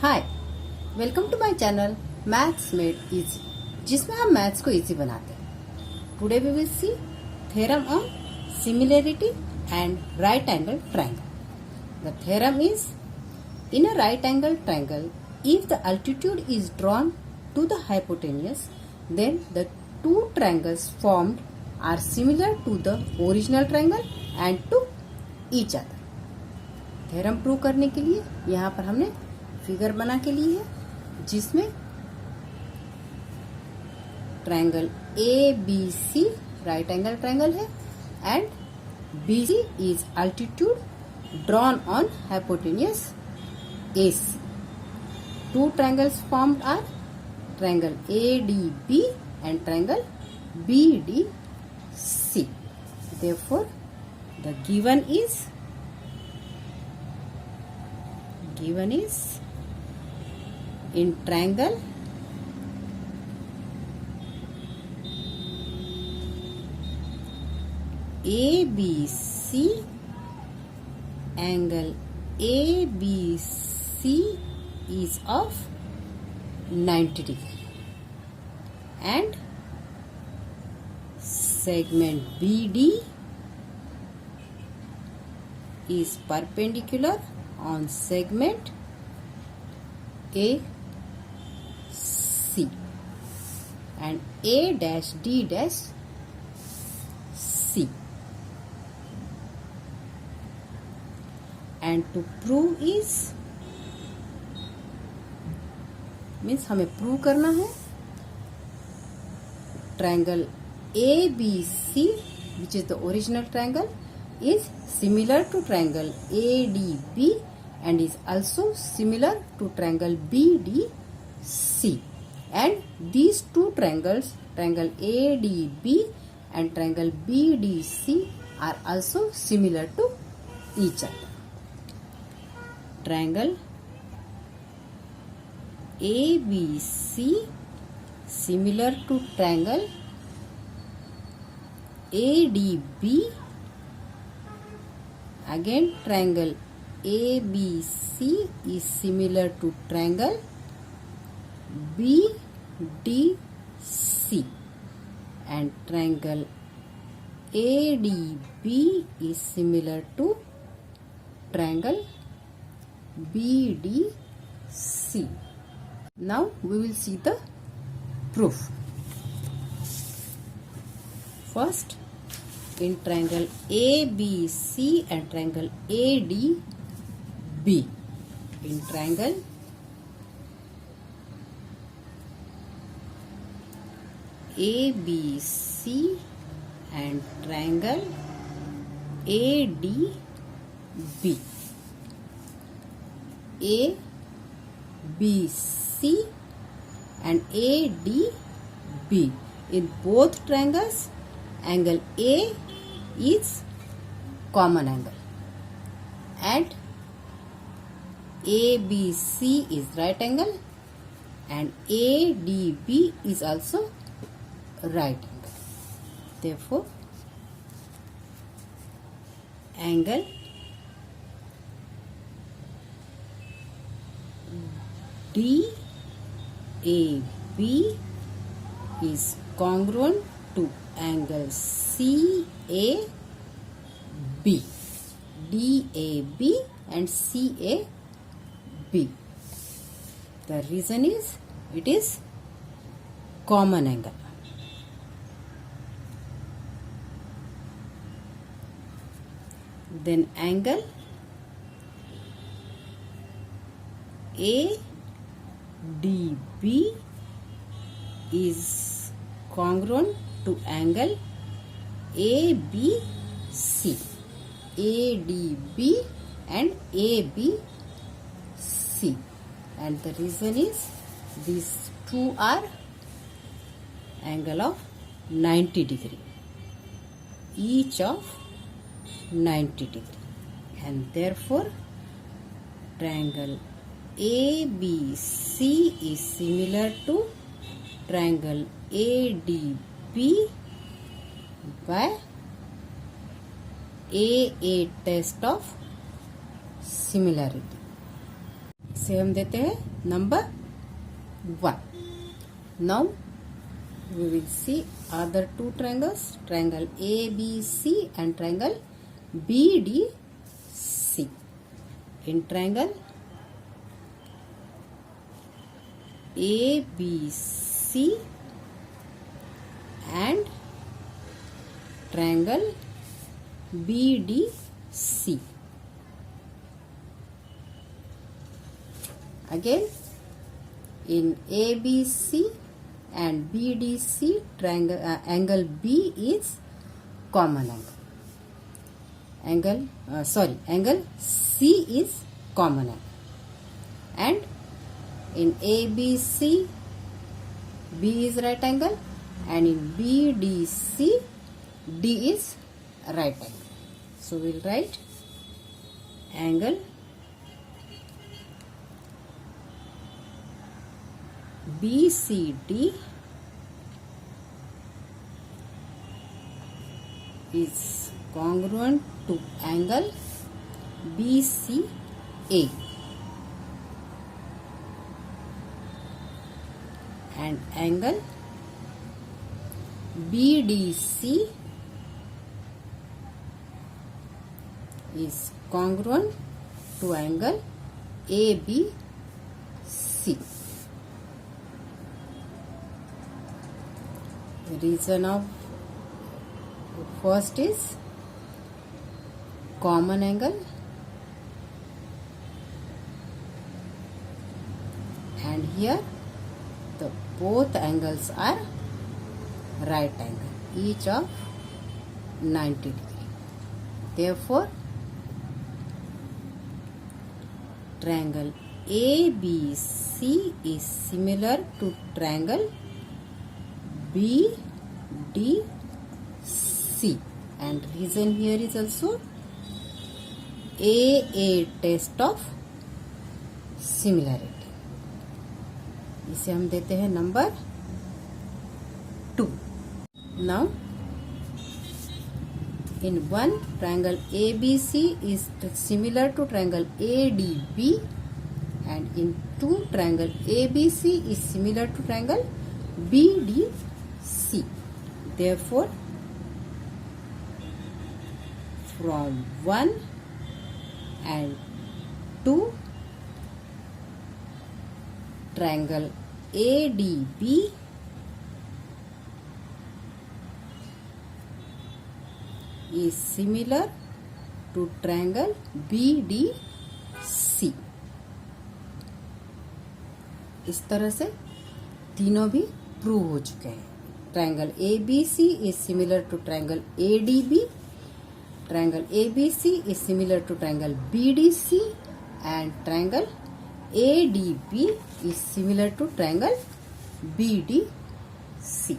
Hi, welcome to my channel maths made easy, जिसमें हम maths को इजी बनाते हैं। Today we will see theorem on similarity and right angle triangle. The theorem is in a right angle triangle, if the altitude is drawn to the hypotenuse, then the two triangles formed are similar to the original triangle and to each other. Theorem prove करने के लिए यहाँ पर हमने figure बना के ली है, जिसमें triangle A B C right angle triangle है and B C is altitude drawn on hypotenuse A C. Two triangles formed are triangle ADB and triangle BDC. Therefore, the given is in triangle ABC, angle ABC is of 90 degree and segment BD is perpendicular on segment AC and A dash D dash C. And to prove is means हमें prove करना है triangle A B C which is the original triangle is similar to triangle A D B and is also similar to triangle B D C. And these two triangles, triangle A D B and triangle B D C, are also similar to each other. Triangle ABC similar to triangle ADB. Again, triangle ABC is similar to triangle BDC, and triangle ADB is similar to triangle BDC. Now we will see the proof. First, in triangle ABC and triangle ADB, in triangle ABC and triangle ADB, ABC and ADB, in both triangles angle A is common angle and ABC is right angle and ADB is also right angle. Therefore, angle DAB is congruent to angle CAB. DAB and CAB. The reason is it is common angle. Then angle ADB is congruent to angle ABC. ADB and ABC, and the reason is these two are angle of 90 degree, each of 90 degree, and therefore triangle ABC is similar to triangle ADB by A test of similarity. इसे हम देते हैं number 1. Now we will see other two triangles, triangle ABC and triangle BDC. In triangle ABC and triangle BDC. Again, in ABC and BDC, angle B is common angle. Angle C is common angle. And in ABC, B is right angle, and in BDC, D is right angle. So we will write angle BCD is congruent to angle BCA, and angle BDC is congruent to angle ABC. The reason of first is common angle, and here the both angles are right angle, each of 90 degree. Therefore, triangle ABC is similar to triangle BDC, and reason here is also AA test of similarity. इसे हम देते हैं number 2. Now, in one, triangle ABC is similar to triangle ADB, and in two, triangle ABC is similar to triangle BDC. Therefore, from 1 and 2, triangle ADB is similar to triangle BDC. इस तरह से तीनों भी prove हो चुके हैं. Triangle ABC is similar to triangle ADB. Triangle ABC is similar to triangle BDC, and triangle ADB is similar to triangle BDC.